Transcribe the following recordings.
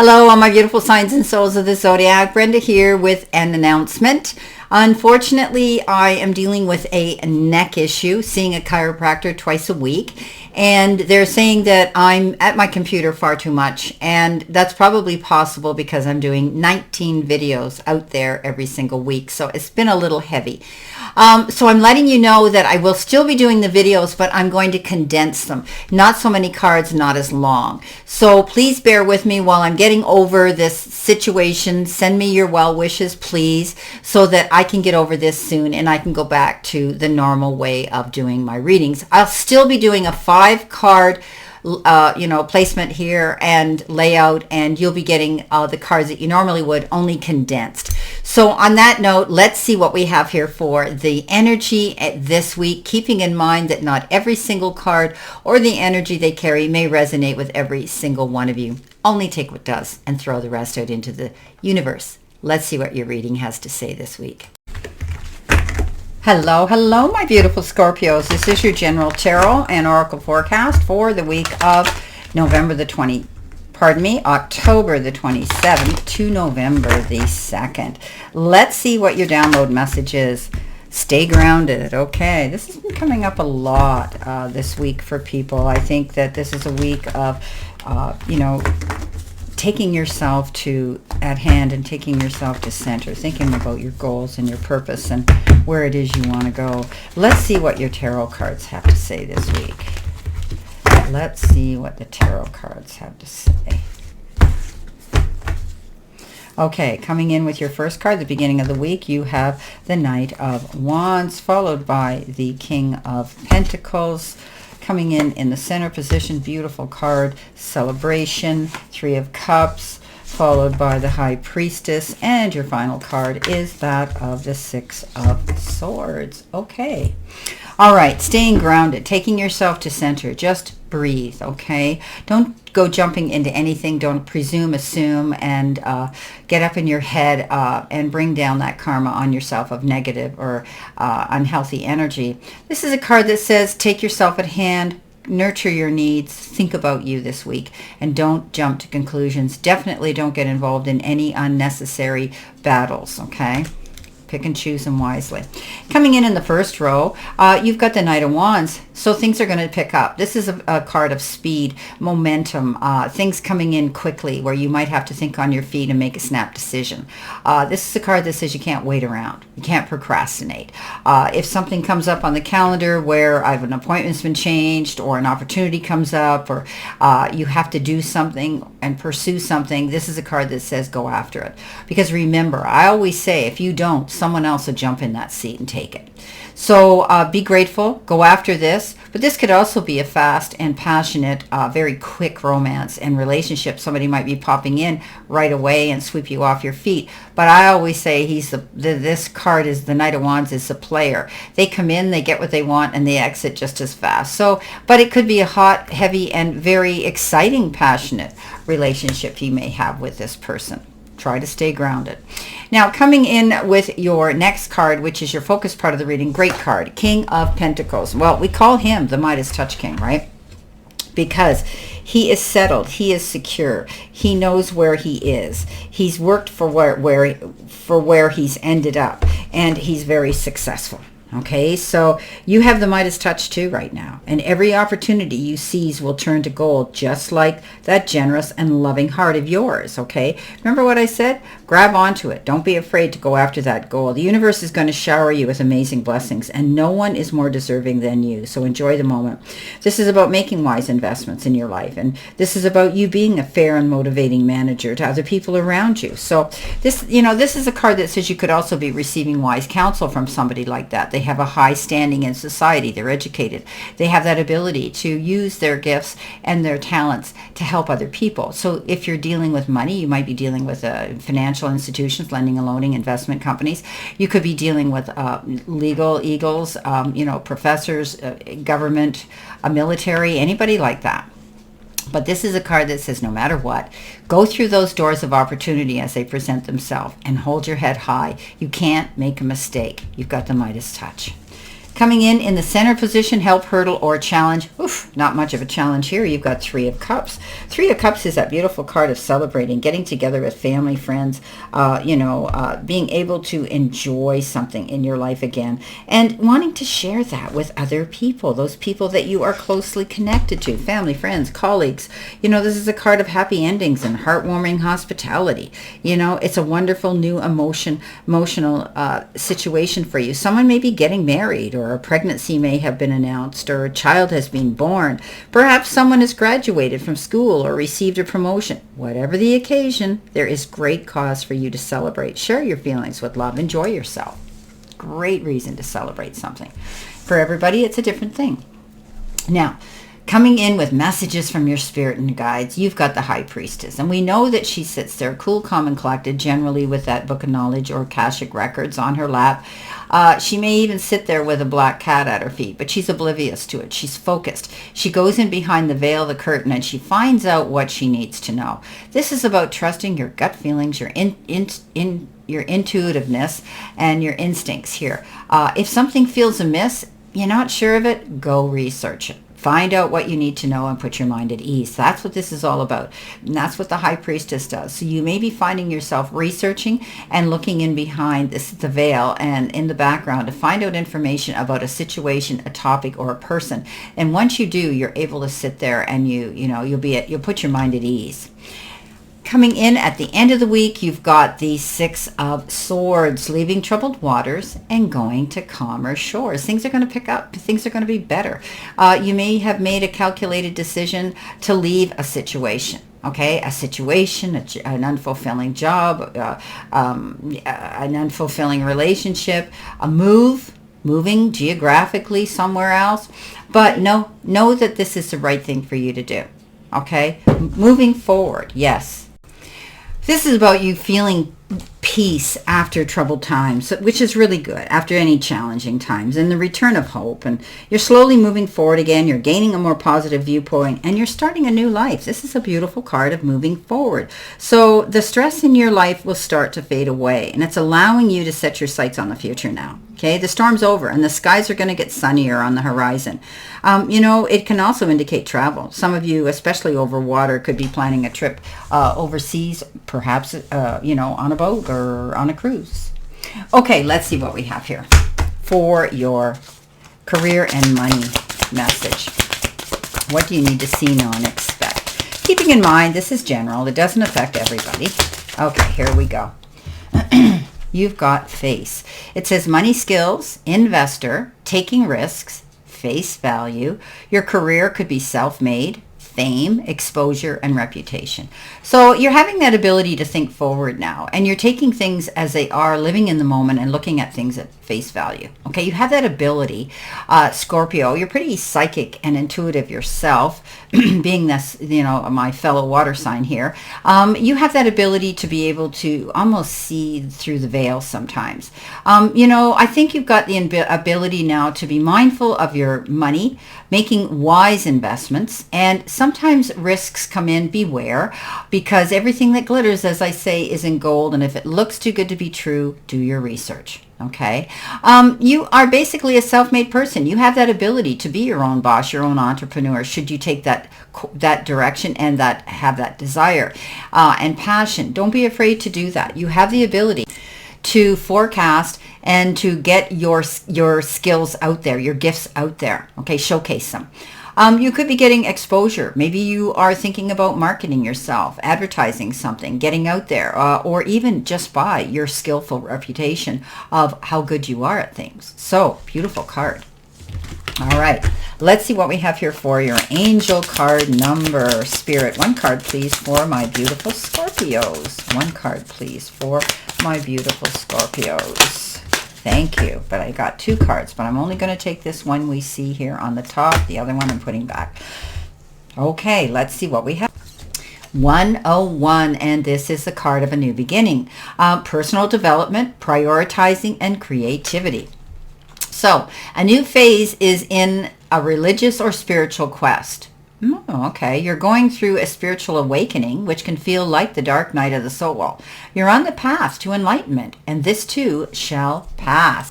Hello, all my beautiful signs and souls of the zodiac. Brenda here with an announcement. Unfortunately, I am dealing with a neck issue, seeing a chiropractor twice a week, and they're saying that I'm at my computer far too much, and that's probably possible because I'm doing 19 videos out there every single week, so it's been a little heavy. So I'm letting you know that I will still be doing the videos, but I'm going to condense them. Not so many cards, not as long. So please bear with me while I'm getting over this situation. Send me your well wishes, please, so that I can get over this soon and I can go back to the normal way of doing my readings. I'll still be doing a 5-card placement here and layout, and you'll be getting the cards that you normally would, only condensed. So on that note, let's see what we have here for the energy this week, keeping in mind that not every single card or the energy they carry may resonate with every single one of you. Only take what does and throw the rest out into the universe. Let's see what your reading has to say this week. Hello, my beautiful Scorpios. This is your general tarot and oracle forecast for the week of October the 27th to November the 2nd. Let's see what your download message is. Stay grounded. Okay, this has been coming up a lot this week for people. I think that this is a week of, taking yourself at hand and taking yourself to center, thinking about your goals and your purpose and where it is you want to go. Let's see what your tarot cards have to say this week. Let's see what the tarot cards have to say. Okay, coming in with your first card, the beginning of the week, you have the Knight of Wands, followed by the King of Pentacles. Coming in the center position, beautiful card, Celebration, 3 of Cups, followed by the High Priestess, and your final card is that of the 6 of Swords. Okay. All right, staying grounded, taking yourself to center. Just breathe, okay? Don't go jumping into anything. Don't presume, assume, and get up in your head and bring down that karma on yourself of negative or unhealthy energy. This is a card that says take yourself at hand, nurture your needs, think about you this week, and don't jump to conclusions. Definitely don't get involved in any unnecessary battles, okay? Pick and choose them wisely. Coming in the first row, you've got the Knight of Wands, so things are going to pick up. This is a card of speed, momentum, things coming in quickly where you might have to think on your feet and make a snap decision. This is a card that says you can't wait around. You can't procrastinate. If something comes up on the calendar where an appointment's been changed or an opportunity comes up or you have to do something and pursue something, this is a card that says go after it. Because remember, I always say if you don't, someone else will jump in that seat and take it. So be grateful, go after this, but this could also be a fast and passionate, very quick romance and relationship. Somebody might be popping in right away and sweep you off your feet. But I always say this card is the Knight of Wands is the player. They come in, they get what they want, and they exit just as fast. So, but it could be a hot, heavy, and very exciting, passionate relationship you may have with this person. Try to stay grounded. Now, coming in with your next card, which is your focus part of the reading, great card, King of Pentacles. Well, we call him the Midas Touch King, right? Because he is settled, he is secure, he knows where he is. He's worked for where he's ended up, and he's very successful. Okay, so you have the Midas touch too right now, and every opportunity you seize will turn to gold, just like that generous and loving heart of yours. Okay, remember what I said? Grab onto it. Don't be afraid to go after that goal. The universe is going to shower you with amazing blessings, and no one is more deserving than you. So enjoy the moment. This is about making wise investments in your life, and this is about you being a fair and motivating manager to other people around you. So this is a card that says you could also be receiving wise counsel from somebody like that. They have a high standing in society. They're educated. They have that ability to use their gifts and their talents to help other people. So if you're dealing with money, you might be dealing with financial institutions, lending and loaning, investment companies. You could be dealing with legal eagles, professors, government, military, anybody like that. But this is a card that says no matter what, go through those doors of opportunity as they present themselves and hold your head high. You can't make a mistake. You've got the Midas touch. Coming in the center position, help, hurdle, or challenge. Oof, not much of a challenge here. You've got Three of Cups. Three of Cups is that beautiful card of celebrating, getting together with family, friends, being able to enjoy something in your life again, and wanting to share that with other people, those people that you are closely connected to, family, friends, colleagues. This is a card of happy endings and heartwarming hospitality. It's a wonderful new emotional situation for you. Someone may be getting married, or a pregnancy may have been announced, or a child has been born. Perhaps someone has graduated from school or received a promotion. Whatever the occasion, there is great cause for you to celebrate. Share your feelings with love. Enjoy yourself. Great reason to celebrate something. For everybody, it's a different thing. Now, coming in with messages from your spirit and guides, you've got the High Priestess. And we know that she sits there cool, calm, and collected, generally with that book of knowledge or Akashic records on her lap. She may even sit there with a black cat at her feet, but she's oblivious to it. She's focused. She goes in behind the veil, the curtain, and she finds out what she needs to know. This is about trusting your gut feelings, your your intuitiveness, and your instincts here. If something feels amiss, you're not sure of it, go research it. Find out what you need to know and put your mind at ease. That's what this is all about. And that's what the High Priestess does. So you may be finding yourself researching and looking in behind the veil and in the background to find out information about a situation, a topic, or a person. And once you do, you're able to sit there and you'll put your mind at ease. Coming in at the end of the week, you've got the Six of Swords, leaving troubled waters and going to calmer shores. Things are going to pick up. Things are going to be better. You may have made a calculated decision to leave a situation. Okay, a situation, an unfulfilling job, an unfulfilling relationship, moving geographically somewhere else. But know that this is the right thing for you to do. Okay, moving forward, yes. This is about you feeling peace after troubled times, which is really good, after any challenging times, and the return of hope. And you're slowly moving forward again. You're gaining a more positive viewpoint, and you're starting a new life. This is a beautiful card of moving forward. So the stress in your life will start to fade away, and it's allowing you to set your sights on the future now. Okay, the storm's over, and the skies are going to get sunnier on the horizon. It can also indicate travel. Some of you, especially over water, could be planning a trip overseas, perhaps, on a boat or on a cruise. Okay, let's see what we have here for your career and money message. What do you need to see, know, and expect? Keeping in mind, this is general. It doesn't affect everybody. Okay, here we go. You've got face. It says money skills, investor, taking risks, face value. Your career could be self-made, fame, exposure, and reputation. So you're having that ability to think forward now, and you're taking things as they are, living in the moment and looking at things at face value. Okay, you have that ability. Scorpio, you're pretty psychic and intuitive yourself, being this, my fellow water sign here. You have that ability to be able to almost see through the veil sometimes. I think you've got the ability now to be mindful of your money, making wise investments, and sometimes risks come in. Beware, because everything that glitters, as I say, is in gold, and if it looks too good to be true, do your research. Okay. You are basically a self-made person. You have that ability to be your own boss, your own entrepreneur, should you take that direction and have that desire and passion. Don't be afraid to do that. You have the ability to forecast and to get your skills out there, your gifts out there. Okay, showcase them. You could be getting exposure. Maybe you are thinking about marketing yourself, advertising something, getting out there, or even just by your skillful reputation of how good you are at things. So, beautiful card. All right, let's see what we have here for your angel card number. Spirit, one card, please, for my beautiful Scorpios. One card, please, for my beautiful Scorpios. Thank you. But I got two cards, but I'm only going to take this one we see here on the top. The other one I'm putting back. Okay, let's see what we have. 101, and this is the card of a new beginning. Personal development, prioritizing, and creativity. So, a new phase is in a religious or spiritual quest. Okay, you're going through a spiritual awakening, which can feel like the dark night of the soul. You're on the path to enlightenment, and this too shall pass.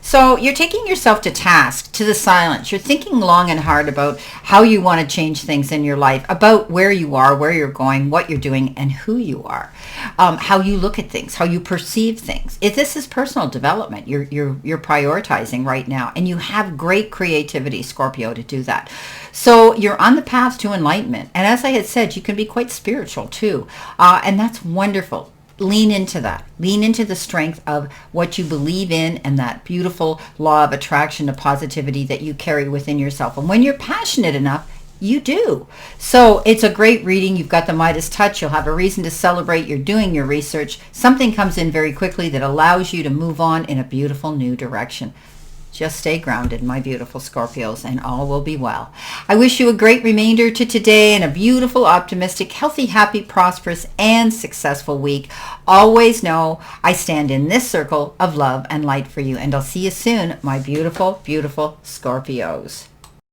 So you're taking yourself to task, to the silence. You're thinking long and hard about how you want to change things in your life, about where you are, where you're going, what you're doing, and who you are, how you look at things, how you perceive things. If this is personal development, you're prioritizing right now, and you have great creativity, Scorpio, to do that. So you're on the path to enlightenment. And as I had said, you can be quite spiritual too. And that's wonderful. Lean into that. Lean into the strength of what you believe in and that beautiful law of attraction, of positivity that you carry within yourself. And when you're passionate enough, you do. So it's a great reading. You've got the Midas touch. You'll have a reason to celebrate. You're doing your research. Something comes in very quickly that allows you to move on in a beautiful new direction. Just stay grounded, my beautiful Scorpios, and all will be well. I wish you a great remainder to today and a beautiful, optimistic, healthy, happy, prosperous, and successful week. Always know I stand in this circle of love and light for you, and I'll see you soon, my beautiful, beautiful Scorpios.